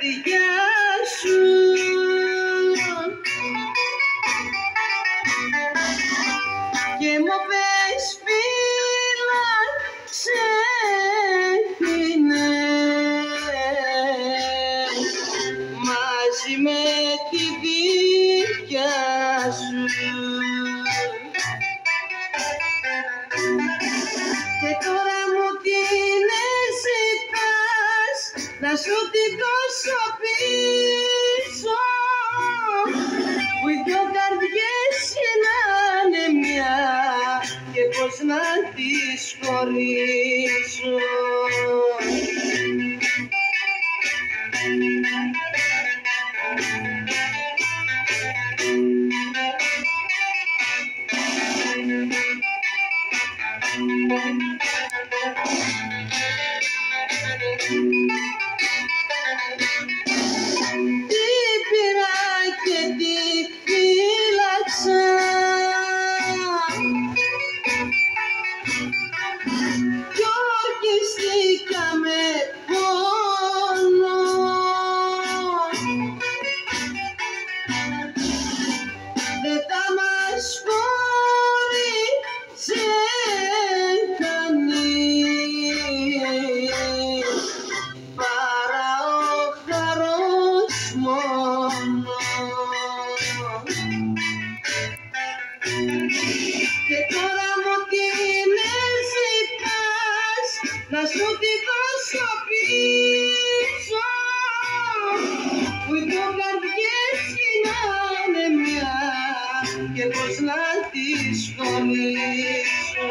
καρδιά σου. Και μου πες φύλαξε την μαζί με τη δικιά σου. Και τώρα μου την ζητάς να σου την δώσω πίσω, που οι δυο καρδιές γίνανε μια και πως να τις χωρίσω. Τι πήρα και τι φύλαξα, κι ορκιστήκα με πόνο. Δεν θα μας χώρισε κανείς παρά ο χαρός μόνο. Και τώρα μου την ζητάς να σου τη δώσω πίσω, που οι δυο καρδιές γίνανε μια και πως να τις χωρίσω.